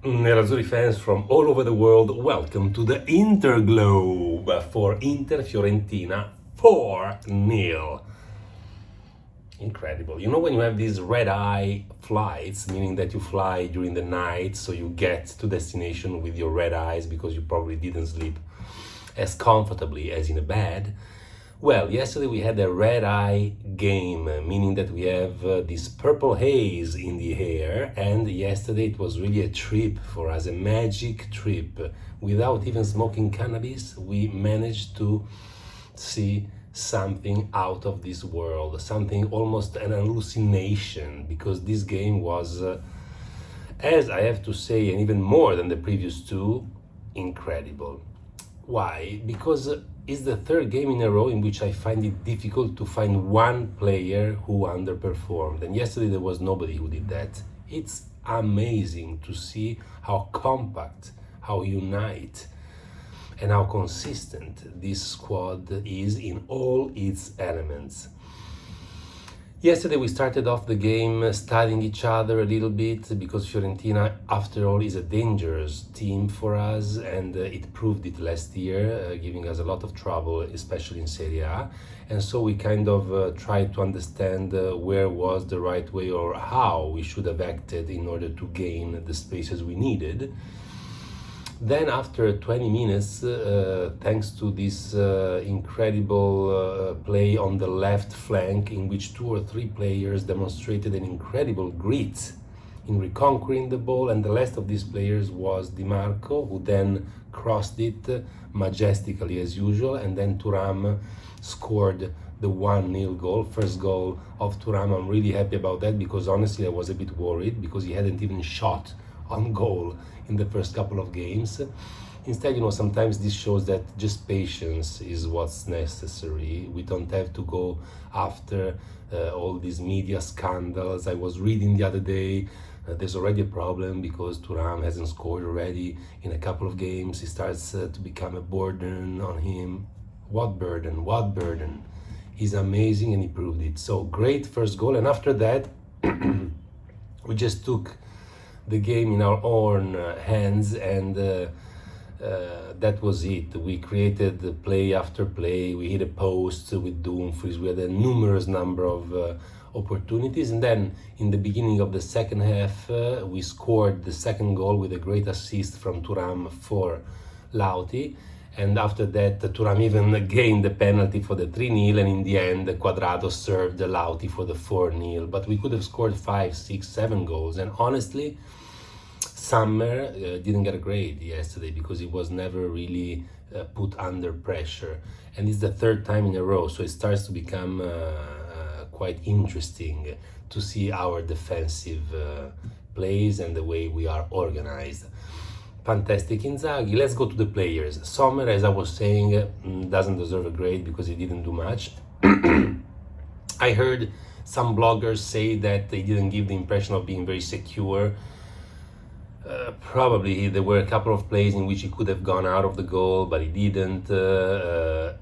Nerazzurri fans from all over the world, welcome to the Interglobe for Inter-Fiorentina 4-0. Incredible. You know when you have these red-eye flights, meaning that you fly during the night, so you get to destination with your red eyes because you probably didn't sleep as comfortably as in a bed. Well, yesterday we had a red-eye game, meaning that we have this purple haze in the air, and yesterday it was really a trip for us, a magic trip. Without even smoking cannabis, we managed to see something out of this world, something almost an hallucination, because this game was, as I have to say, and even more than the previous two, incredible. Why? Because it's the third game in a row in which I find it difficult to find one player who underperformed. And yesterday there was nobody who did that. It's amazing to see how compact, how unite, and how consistent this squad is in all its elements. Yesterday we started off the game studying each other a little bit because Fiorentina, after all, is a dangerous team for us, and it proved it last year, giving us a lot of trouble, especially in Serie A. And so we kind of tried to understand where was the right way or how we should have acted in order to gain the spaces we needed. Then after 20 minutes, thanks to this incredible play on the left flank in which 2 or 3 players demonstrated an incredible grit in reconquering the ball, and the last of these players was Di Marco, who then crossed it majestically as usual, and then Thuram scored the 1-0 goal, first goal of Thuram. I'm really happy about that because honestly I was a bit worried because he hadn't even shot on goal in the first couple of games. Instead, sometimes this shows that just patience is what's necessary. We don't have to go after all these media scandals. I was reading the other day, there's already a problem because Thuram hasn't scored already in a couple of games. He starts to become a burden on him. What burden? What burden? He's amazing and he proved it. So great first goal, and after that we just took the game in our own hands, and that was it. We created play after play. We hit a post with Dumfries. We had a numerous number of opportunities, and then in the beginning of the second half we scored the second goal with a great assist from Thuram for Lauti. And after that, Thuram even gained the penalty for the 3-0, and in the end, Quadrado served the Lauti for the 4-0. But we could have scored 5, 6, 7 goals. And honestly, Summer didn't get a grade yesterday because he was never really put under pressure. And it's the third time in a row, so it starts to become quite interesting to see our defensive plays and the way we are organized. Fantastic Inzaghi. Let's go to the players. Sommer, as I was saying, doesn't deserve a grade because he didn't do much. I heard some bloggers say that they didn't give the impression of being very secure. Probably there were a couple of plays in which he could have gone out of the goal, but he didn't. There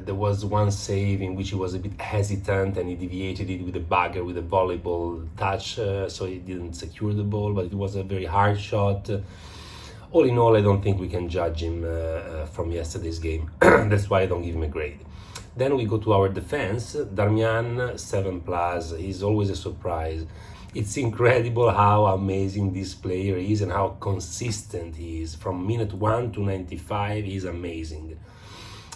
was one save in which he was a bit hesitant and he deviated it with a bagger, with a volleyball touch, so he didn't secure the ball, but it was a very hard shot. All in all, I don't think we can judge him from yesterday's game. That's why I don't give him a grade. Then we go to our defense. Darmian, 7+. He's always a surprise. It's incredible how amazing this player is and how consistent he is. From minute 1 to 95, he's amazing.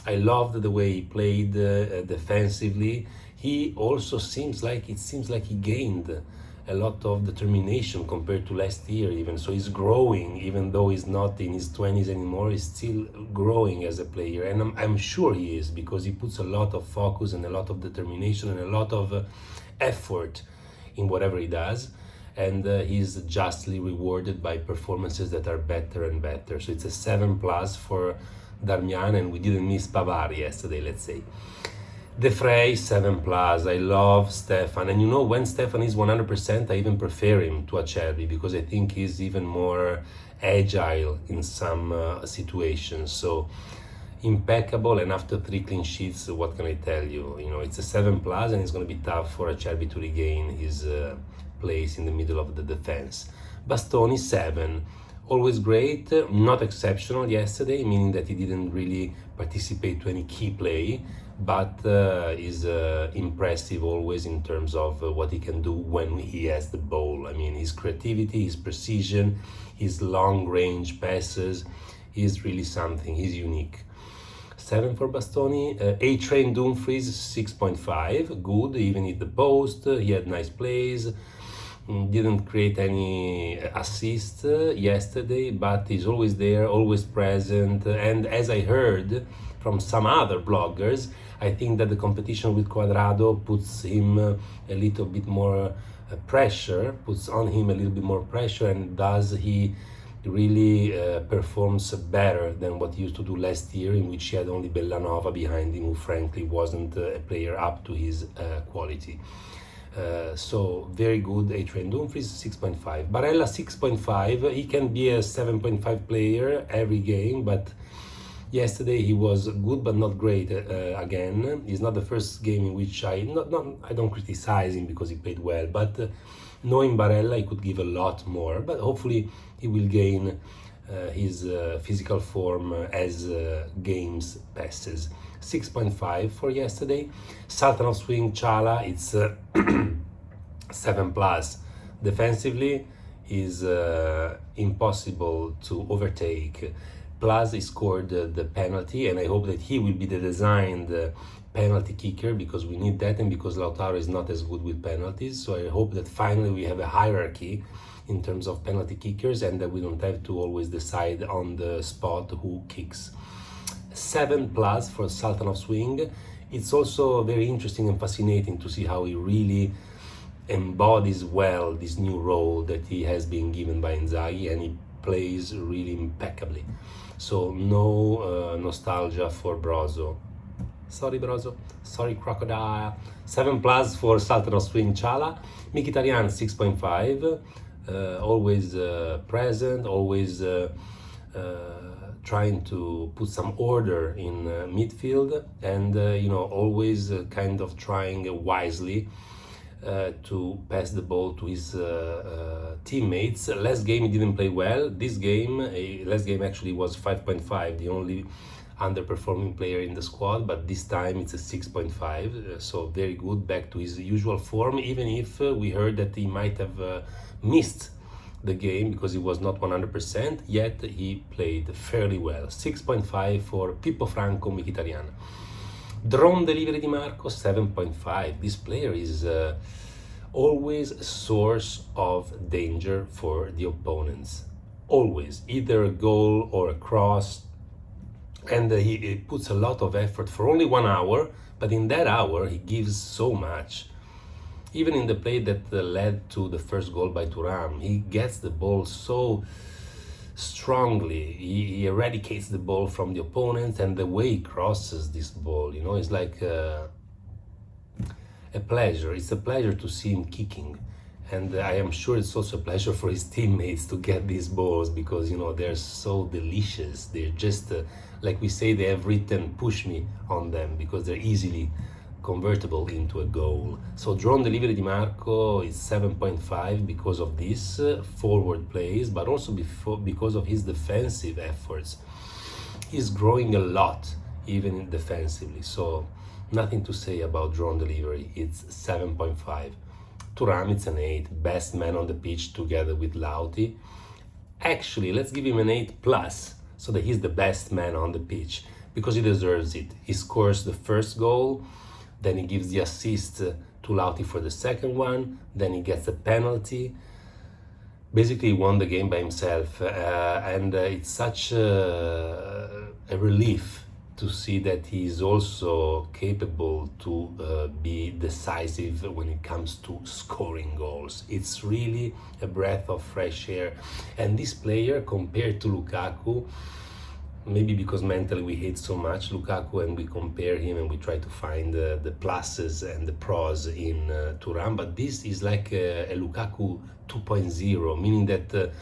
I loved the way he played defensively. He also seems like he gained a lot of determination compared to last year even. So he's growing, even though he's not in his 20s anymore, he's still growing as a player. And I'm sure he is, because he puts a lot of focus and a lot of determination and a lot of effort in whatever he does. And he's justly rewarded by performances that are better and better. So it's a 7+ for Darmian, and we didn't miss Pavar yesterday, let's say. De Vrij, 7+. I love Stefan, and when Stefan is 100%, I even prefer him to Acerbi because I think he's even more agile in some situations. So impeccable, and after 3 clean sheets, what can I tell you? It's a 7+, and it's going to be tough for Acerbi to regain his place in the middle of the defense. Bastoni, 7. Always great, not exceptional yesterday, meaning that he didn't really participate to any key play, but is impressive always in terms of what he can do when he has the ball. I mean, his creativity, his precision, his long range passes, is really something. He's unique. 7 for Bastoni. A-Train Dumfries, 6.5. Good, even hit the post. He had nice plays. Didn't create any assist yesterday, but he's always there, always present. And as I heard from some other bloggers, I think that the competition with Cuadrado puts him a little bit more pressure, puts on him a little bit more pressure, and does he really performs better than what he used to do last year, in which he had only Bellanova behind him, who frankly wasn't a player up to his quality. So very good. A-Train Dumfries, 6.5. Barella, 6.5. He can be a 7.5 player every game, but yesterday he was good but not great again. It's not the first game in which I don't criticize him because he played well, but knowing Barella, he could give a lot more, but hopefully he will gain his physical form as games passes. 6.5 for yesterday. Sultan of Swing Chala, it's 7 plus. Defensively is impossible to overtake. Plus he scored the penalty, and I hope that he will be the designed penalty kicker, because we need that, and because Lautaro is not as good with penalties. So I hope that finally we have a hierarchy in terms of penalty kickers, and that we don't have to always decide on the spot who kicks. 7 plus for Sultan of Swing. It's also very interesting and fascinating to see how he really embodies well this new role that he has been given by Inzaghi, and he plays really impeccably. So no nostalgia for Brozo. Sorry Brozo, sorry Crocodile. 7 plus for Sultan of Swing Chala. Mkhitaryan, 6.5. Always present, always trying to put some order in midfield, and always kind of trying wisely to pass the ball to his teammates. Last game he didn't play well. This game, last game actually was 5.5, the only underperforming player in the squad, but this time it's a 6.5, so very good, back to his usual form, even if we heard that he might have missed the game because he was not 100%, yet he played fairly well. 6.5 for Pippo Franco Mkhitaryan. Drone delivery di Marco, 7.5. This player is always a source of danger for the opponents. Always, either a goal or a cross. And he puts a lot of effort for only 1 hour, but in that hour he gives so much. Even in the play that led to the first goal by Thuram, he gets the ball so strongly. He eradicates the ball from the opponent, and the way he crosses this ball, it's like a pleasure. It's a pleasure to see him kicking. And I am sure it's also a pleasure for his teammates to get these balls, because, they're so delicious. They're just, like we say, they have written "push me" on them, because they're easily convertible into a goal. So drone delivery di Marco is 7.5 because of this forward plays, but also because of his defensive efforts. He's growing a lot, even defensively. So nothing to say about drone delivery. It's 7.5. Thuram, it's an 8. Best man on the pitch together with Lauti. Actually, let's give him an 8 plus, so that he's the best man on the pitch, because he deserves it. He scores the first goal, then he gives the assist to Lauti for the second one, then he gets a penalty. Basically, he won the game by himself, and it's such a relief to see that he is also capable to be decisive when it comes to scoring goals. It's really a breath of fresh air. And this player, compared to Lukaku, maybe because mentally we hate so much Lukaku and we compare him and we try to find the pluses and the pros in Thuram, but this is like a Lukaku 2.0, meaning that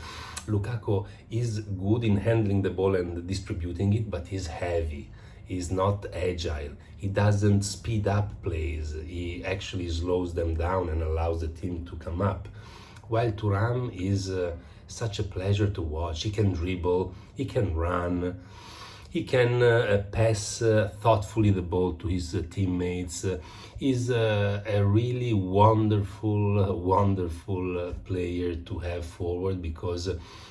Lukaku is good in handling the ball and distributing it, but he's heavy. He's not agile. He doesn't speed up plays. He actually slows them down and allows the team to come up. While Thuram is such a pleasure to watch. He can dribble, he can run, he can pass thoughtfully the ball to his teammates. He's a really wonderful player to have forward, because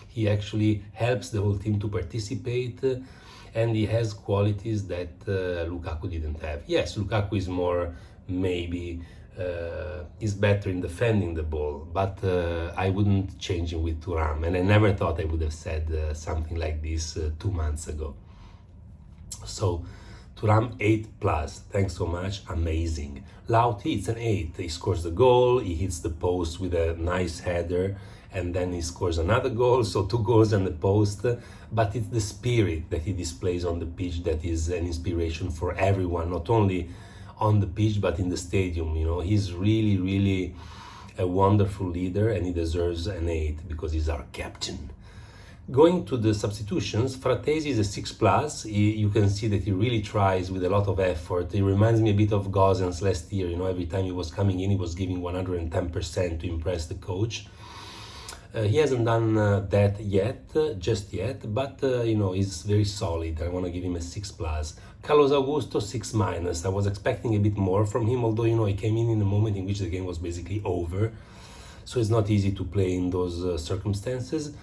he actually helps the whole team to participate, and he has qualities that Lukaku didn't have. Yes, Lukaku is more, maybe, is better in defending the ball, but I wouldn't change him with Thuram, and I never thought I would have said something like this 2 months ago. So Thuram 8+, thanks so much, amazing. Lauti, it's an 8, he scores the goal, he hits the post with a nice header, and then he scores another goal, so 2 goals and the post. But it's the spirit that he displays on the pitch that is an inspiration for everyone, not only on the pitch but in the stadium. You know, he's really a wonderful leader, and he deserves an 8 because he's our captain. Going to the substitutions, Fratesi is a 6+. You can see that he really tries with a lot of effort. He reminds me a bit of Gosens last year. You know, every time he was coming in, he was giving 110% to impress the coach. He hasn't done that just yet, but you know, he's very solid. I want to give him a 6+. Carlos Augusto, 6-. I was expecting a bit more from him, although, you know, he came in a moment in which the game was basically over, so it's not easy to play in those circumstances.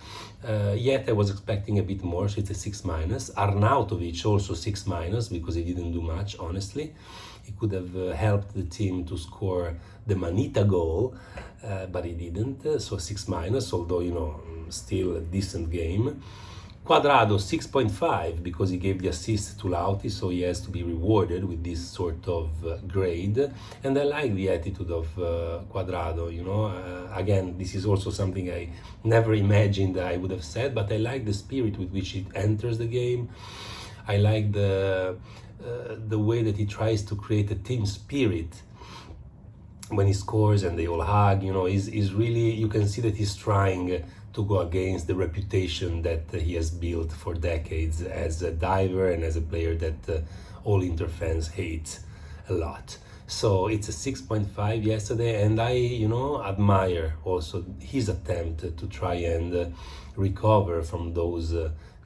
Yet I was expecting a bit more, so it's a 6-. Arnautovic also 6- because he didn't do much, honestly. He could have helped the team to score the Manita goal, but he didn't, so 6-, although, you know, still a decent game. Quadrado 6.5 because he gave the assist to Lauti, so he has to be rewarded with this sort of grade. And I like the attitude of Quadrado, you know. Again, this is also something I never imagined I would have said, but I like the spirit with which he enters the game. I like the way that he tries to create a team spirit when he scores and they all hug. You know, he's really, you can see that he's trying to go against the reputation that he has built for decades as a diver and as a player that all Inter fans hate a lot. So it's a 6.5 yesterday, and I, you know, admire also his attempt to try and recover from those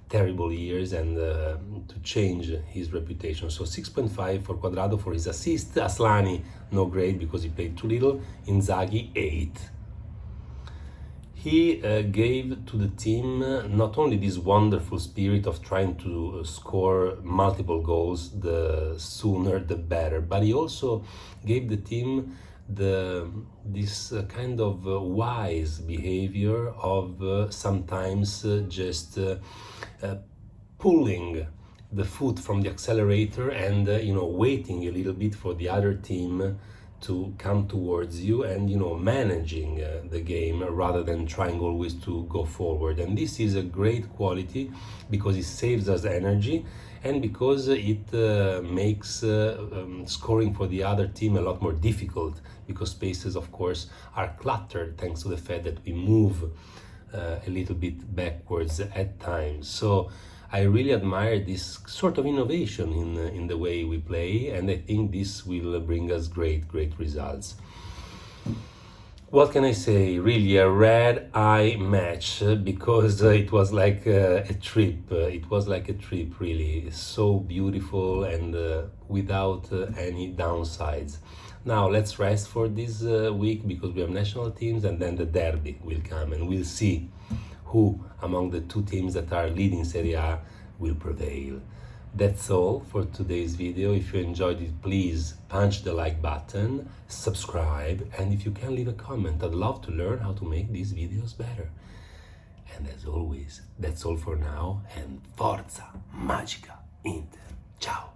terrible years and to change his reputation. So 6.5 for Quadrado for his assist. Aslani, no grade because he played too little. Inzaghi, 8. He gave to the team not only this wonderful spirit of trying to score multiple goals, the sooner the better, but he also gave the team this kind of wise behavior of sometimes just pulling the foot from the accelerator and you know, waiting a little bit for the other team to come towards you, and you know, managing the game rather than trying always to go forward. And this is a great quality because it saves us energy, and because it makes scoring for the other team a lot more difficult, because spaces of course are cluttered thanks to the fact that we move a little bit backwards at times. So I really admire this sort of innovation in the way we play, and I think this will bring us great results. What can I say? Really a red-eye match, because it was like a trip. It was like a trip, really. So beautiful and without any downsides. Now let's rest for this week because we have national teams, and then the derby will come, and we'll see who among the two teams that are leading Serie A will prevail. That's all for today's video. If you enjoyed it, please punch the like button, subscribe, and if you can, leave a comment. I'd love to learn how to make these videos better. And as always, that's all for now, and Forza Magica Inter. Ciao!